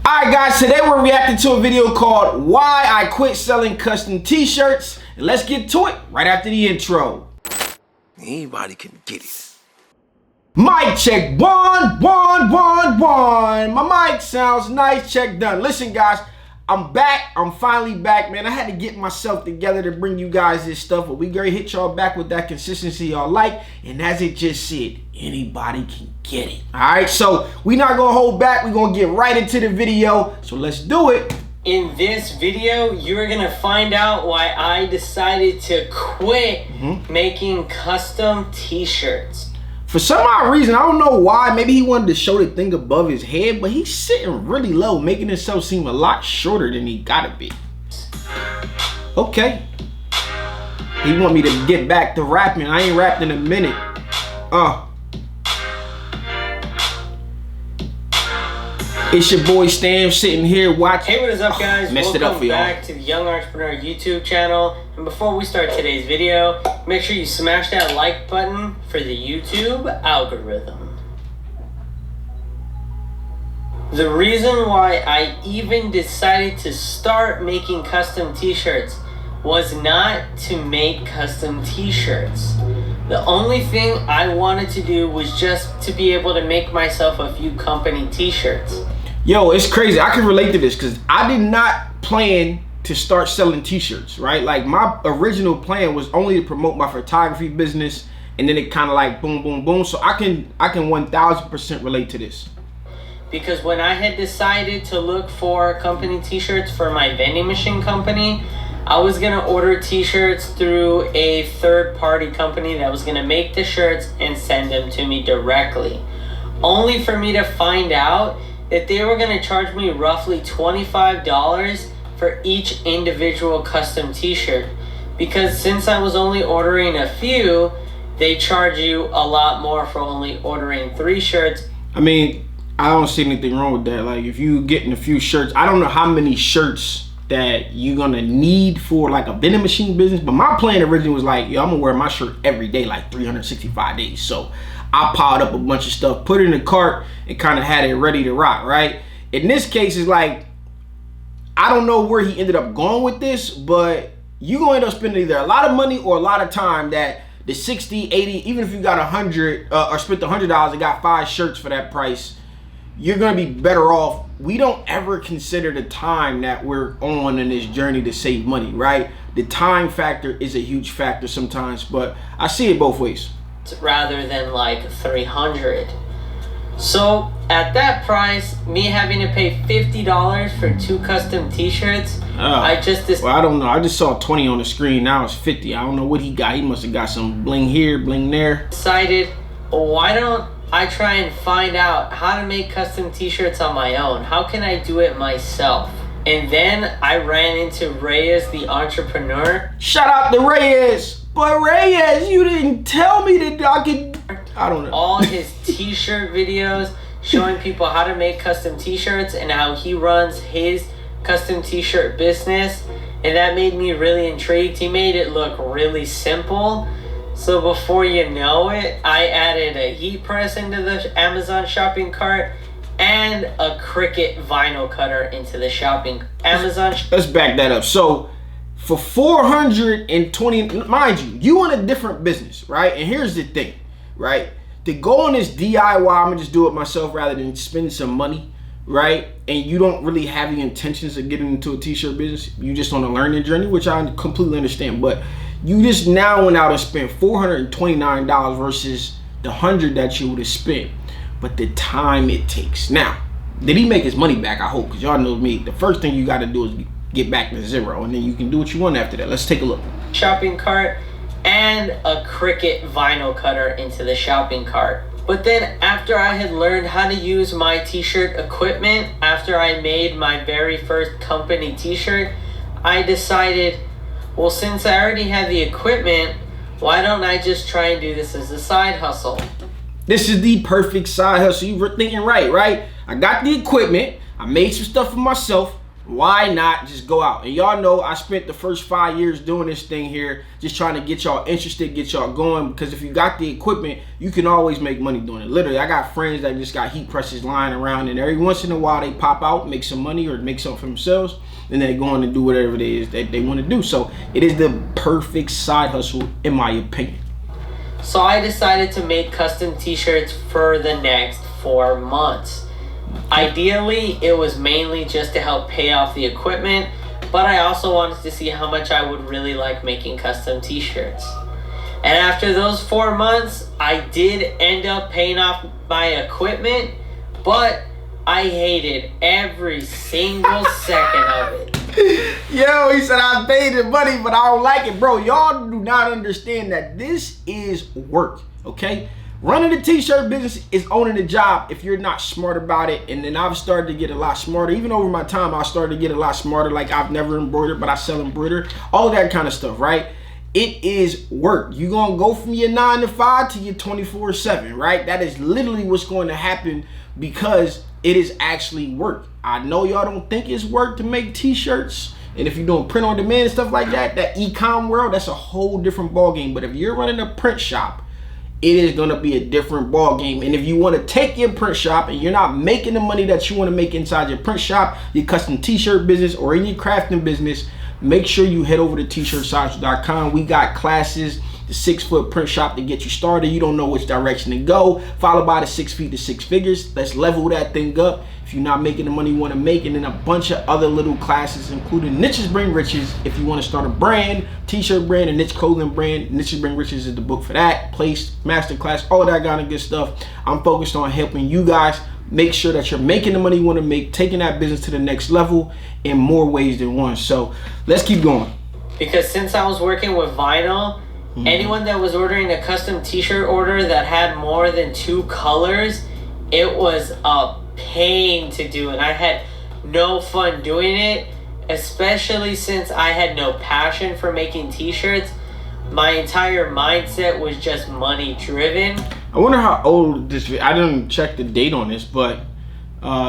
Alright guys, today we're reacting to a video called Why I Quit Selling Custom T-Shirts. And let's get to it right after the intro. Anybody can get it. Mic check, one. My mic sounds nice, check done. Listen guys, I'm back, I'm finally back, man. I had to get myself together to bring you guys this stuff, but we gonna hit y'all back with that consistency y'all like. And as it just said, anybody can get it. Alright, so we not gonna hold back, we gonna get right into the video. So let's do it. In this video, you're gonna find out why I decided to quit making custom t-shirts. For some odd reason, I don't know why, maybe he wanted to show the thing above his head, but he's sitting really low, making himself seem a lot shorter than he gotta be. Okay. He want me to get back to rapping. I ain't rapped in a minute. It's your boy Stam sitting here watching. Hey, what is up guys? Messed it up for y'all. Welcome back to the Young Entrepreneur YouTube channel. And before we start today's video, make sure you smash that like button for the YouTube algorithm. The reason why I even decided to start making custom t-shirts was not to make custom t-shirts. The only thing I wanted to do was just to be able to make myself a few company t-shirts. Yo, it's crazy. I can relate to this because I did not plan to start selling t-shirts, right? Like my original plan was only to promote my photography business, and then it kind of like boom, boom, boom. So I can 1000% relate to this. Because when I had decided to look for company t-shirts for my vending machine company, I was gonna order t-shirts through a third-party company that was gonna make the shirts and send them to me directly. Only for me to find out that they were gonna charge me roughly $25 for each individual custom t-shirt. Because since I was only ordering a few, they charge you a lot more for only ordering 3 shirts. I mean, I don't see anything wrong with that. Like if you getting a few shirts, I don't know how many shirts that you're gonna need for like a vending machine business, but my plan originally was like, yo, I'm gonna wear my shirt every day, like 365 days. So I piled up a bunch of stuff, put it in the cart, and kind of had it ready to rock, right? In this case, it's like, I don't know where he ended up going with this, but you're gonna end up spending either a lot of money or a lot of time that the 60, 80, even if you got 100 or spent $100 and got 5 shirts for that price, you're gonna be better off. We don't ever consider the time that we're on in this journey to save money, right? The time factor is a huge factor sometimes, but I see it both ways. Rather than like 300. So at that price, me having to pay $50 for 2 custom t-shirts, well, I don't know. I just saw 20 on the screen. Now it's 50. I don't know what he got. He must have got some bling here, bling there. Decided, why don't I try and find out how to make custom t-shirts on my own? How can I do it myself? And then I ran into Reyes, the entrepreneur. Shout out to Reyes. But Reyes, you didn't tell me that I don't know. All his t-shirt videos showing people how to make custom t-shirts and how he runs his custom t-shirt business. And that made me really intrigued. He made it look really simple. So before you know it, I added a heat press into the Amazon shopping cart and a Cricut vinyl cutter into the shopping Amazon. Let's back that up. So for $420, mind you in a different business, right? And here's the thing, right? To go on this DIY, I'm gonna just do it myself rather than spend some money, right? And you don't really have the intentions of getting into a t-shirt business. You just on a learning journey, which I completely understand. But you just now went out and spent $429 versus the $100 that you would have spent. But the time it takes. Now, did he make his money back? I hope, because y'all know me. The first thing you got to do is get back to zero, and then you can do what you want after that. Let's take a look. Shopping cart and a Cricut vinyl cutter into the shopping cart. But then after I had learned how to use my t-shirt equipment, after I made my very first company t-shirt, I decided, well, since I already have the equipment, why don't I just try and do this as a side hustle? This is the perfect side hustle. You were thinking right? I got the equipment. I made some stuff for myself. Why not just go out? And y'all know I spent the first 5 years doing this thing here, just trying to get y'all interested, get y'all going. Because if you got the equipment, you can always make money doing it. Literally, I got friends that just got heat presses lying around, and every once in a while they pop out, make some money or make something for themselves, and they go on and do whatever it is that they want to do. So it is the perfect side hustle, in my opinion. So I decided to make custom t-shirts for the next 4 months. Ideally, it was mainly just to help pay off the equipment, but I also wanted to see how much I would really like making custom t-shirts. And after those 4 months, I did end up paying off my equipment, but I hated every single second of it. Yo, he said I paid the money, but I don't like it. Bro, y'all do not understand that this is work, okay? Running a t-shirt business is owning a job if you're not smart about it. And then I've started to get a lot smarter. Even over my time, I started to get a lot smarter. Like, I've never embroidered, but I sell embroider. All of that kind of stuff, right? It is work. You're going to go from your 9 to 5 to your 24/7, right? That is literally what's going to happen because it is actually work. I know y'all don't think it's work to make t-shirts. And if you're doing print on demand and stuff like that, that e-com world, that's a whole different ballgame. But if you're running a print shop, it is going to be a different ball game. And if you want to take your print shop and you're not making the money that you want to make inside your print shop, your custom t-shirt business, or in your crafting business, make sure you head over to tshirtsocial.com. We got classes, the 6-foot print shop to get you started. You don't know which direction to go, followed by the 6 feet to 6 figures. Let's level that thing up if you're not making the money you want to make, and then a bunch of other little classes, including Niches Bring Riches. If you want to start a brand, t-shirt brand, a niche clothing brand, Niches Bring Riches is the book for that. Place, masterclass, all of that kind of good stuff. I'm focused on helping you guys make sure that you're making the money you want to make, taking that business to the next level in more ways than one. So let's keep going. Because since I was working with vinyl, anyone that was ordering a custom t-shirt order that had more than 2 colors, it was a pain to do, and I had no fun doing it, especially since I had no passion for making t-shirts. My entire mindset was just money driven. I wonder how old this, I didn't check the date on this, but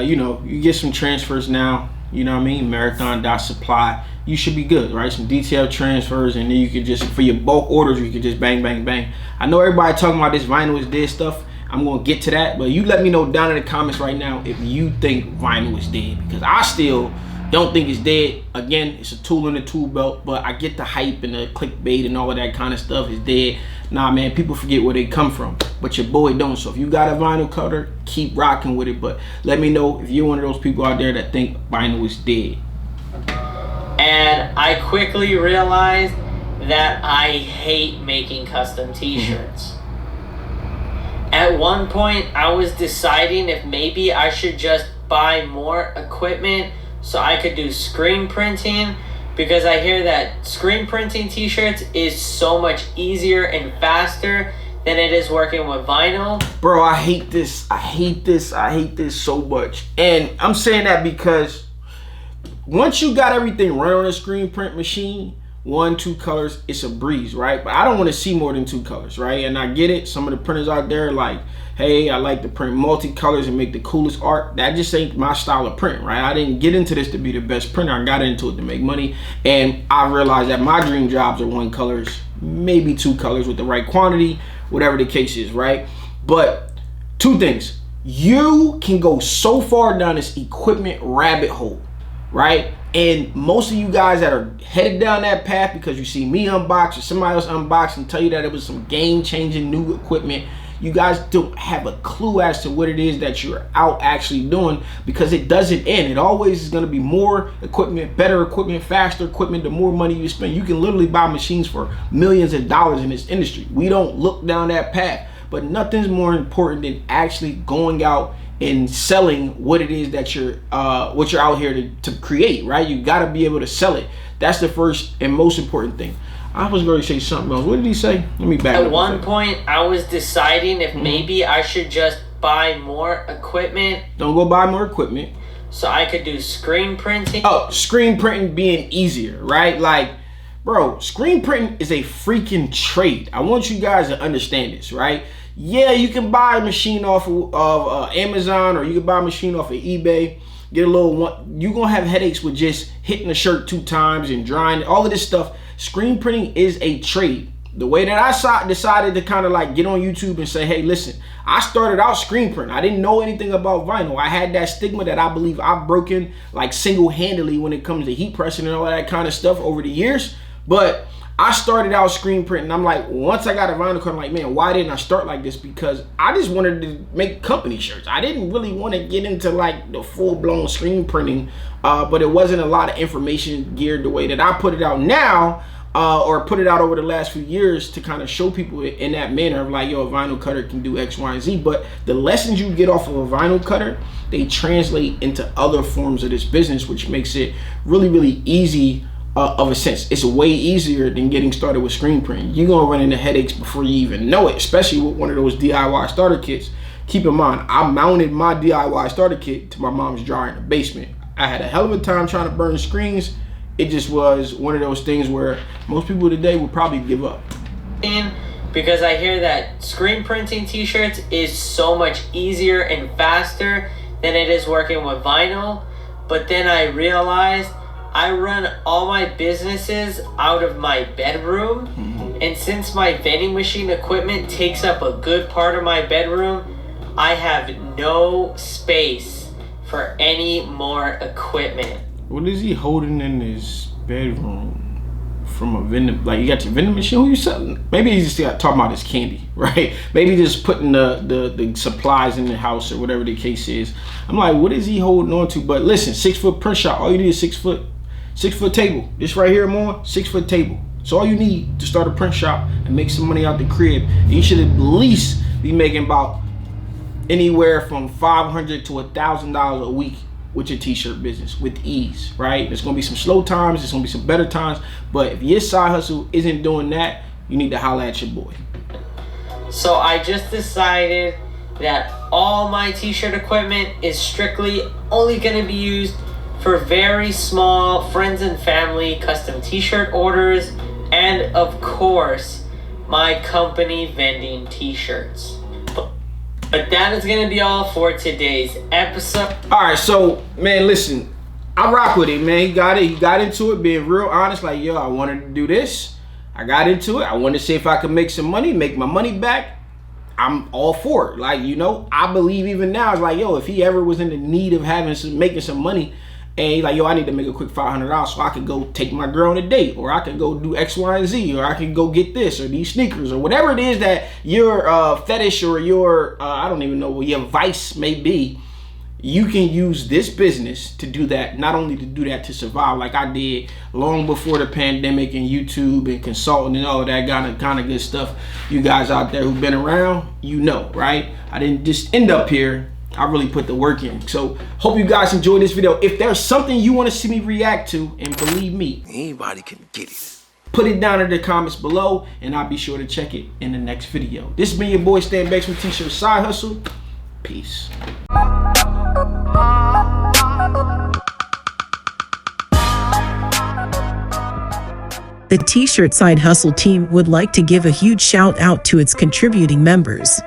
you know, you get some transfers now, you know what I mean, marathon.supply, you should be good, right? Some detailed transfers, and then you could just, for your bulk orders, you could just bang, bang, bang. I know everybody talking about this vinyl is dead stuff. I'm gonna get to that, but you let me know down in the comments right now if you think vinyl is dead, because I still don't think it's dead. Again, it's a tool in the tool belt, but I get the hype and the clickbait and all of that kind of stuff is dead. Nah, man, people forget where they come from, but your boy don't. So if you got a vinyl cutter, keep rocking with it, but let me know if you're one of those people out there that think vinyl is dead. And I quickly realized that I hate making custom t-shirts. At one point, I was deciding if maybe I should just buy more equipment so I could do screen printing, because I hear that screen printing t-shirts is so much easier and faster than it is working with vinyl. Bro, I hate this. I hate this. I hate this so much. And I'm saying that because once you got everything run on a screen print machine, 1, 2 colors, it's a breeze, right? But I don't want to see more than 2 colors, right? And I get it. Some of the printers out there are like, hey, I like to print multicolors and make the coolest art. That just ain't my style of print, right? I didn't get into this to be the best printer. I got into it to make money. And I realized that my dream jobs are 1 colors, maybe 2 colors with the right quantity, whatever the case is, right? But 2 things. You can go so far down this equipment rabbit hole, right? And most of you guys that are headed down that path because you see me unbox or somebody else unbox and tell you that it was some game-changing new equipment, you guys don't have a clue as to what it is that you're out actually doing, because it doesn't end. It always is going to be more equipment, better equipment, faster equipment. The more money you spend, you can literally buy machines for millions of dollars in this industry. We don't look down that path, but nothing's more important than actually going out and selling what it is that you're out here to create, right? You got to be able to sell it. That's the first and most important thing. I was going to say something else. What did he say? Let me back up. At one point, I was deciding if maybe I should just buy more equipment. Don't go buy more equipment. So I could do screen printing. Oh, screen printing being easier, right? Like, bro, screen printing is a freaking trade. I want you guys to understand this, right? Yeah, you can buy a machine off of Amazon, or you can buy a machine off of eBay. get a little one. You're gonna have headaches with just hitting the shirt 2 times and drying, all of this stuff. Screen printing is a trade. The way that I decided to kind of like get on YouTube and say, hey, listen, I started out screen print. I didn't know anything about vinyl. I had that stigma that I believe I've broken like single-handedly when it comes to heat pressing and all that kind of stuff over the years. But I started out screen printing. I'm like, once I got a vinyl card, I'm like, man, why didn't I start like this? Because I just wanted to make company shirts. I didn't really want to get into like the full-blown screen printing, but it wasn't a lot of information geared the way that I put it out now. Or put it out over the last few years to kind of show people in that manner of like, yo, a vinyl cutter can do X, Y, and Z. But the lessons you get off of a vinyl cutter, they translate into other forms of this business, which makes it really, really easy of a sense. It's way easier than getting started with screen printing. You're going to run into headaches before you even know it, especially with one of those DIY starter kits. Keep in mind, I mounted my DIY starter kit to my mom's dryer in the basement. I had a hell of a time trying to burn screens. It just was one of those things where most people today would probably give up. Because I hear that screen printing t-shirts is so much easier and faster than it is working with vinyl. But then I realized I run all my businesses out of my bedroom. And since my vending machine equipment takes up a good part of my bedroom, I have no space for any more equipment. What is he holding in his bedroom from a vending? Like, you got your vending machine? Who you selling? Maybe he's just talking about his candy, right? Maybe just putting the supplies in the house or whatever the case is. I'm like, what is he holding on to? But listen, 6-foot print shop. All you need is 6 foot table. This right here, more 6-foot table. So all you need to start a print shop and make some money out the crib. And you should at least be making about anywhere from $500 to $1,000 a week with your t-shirt business with ease, right? There's gonna be some slow times, there's gonna be some better times, but if your side hustle isn't doing that, you need to holler at your boy. So I just decided that all my t-shirt equipment is strictly only gonna be used for very small friends and family custom t-shirt orders, and of course, my company vending t-shirts. But that is going to be all for today's episode. All right, so, man, listen. I rock with it, man. He got it. He got into it, being real honest. Like, yo, I wanted to do this. I got into it. I wanted to see if I could make some money, make my money back. I'm all for it. Like, you know, I believe even now, it's like, yo, if he ever was in the need of making some money, and he's like, yo, I need to make a quick $500 so I could go take my girl on a date, or I could go do X, Y, and Z, or I could go get this, or these sneakers, or whatever it is that your fetish or your, I don't even know what your vice may be. You can use this business to do that, not only to do that, to survive like I did long before the pandemic and YouTube and consulting and all of that kind of good stuff. You guys out there who've been around, you know, right? I didn't just end up here. I really put the work in. So hope you guys enjoyed this video. If there's something you want to see me react to, and believe me, anybody can get it, put it down in the comments below, and I'll be sure to check it in the next video. This has been your boy Stan Banks from T-Shirt Side Hustle. Peace. The T-Shirt Side Hustle team would like to give a huge shout out to its contributing members.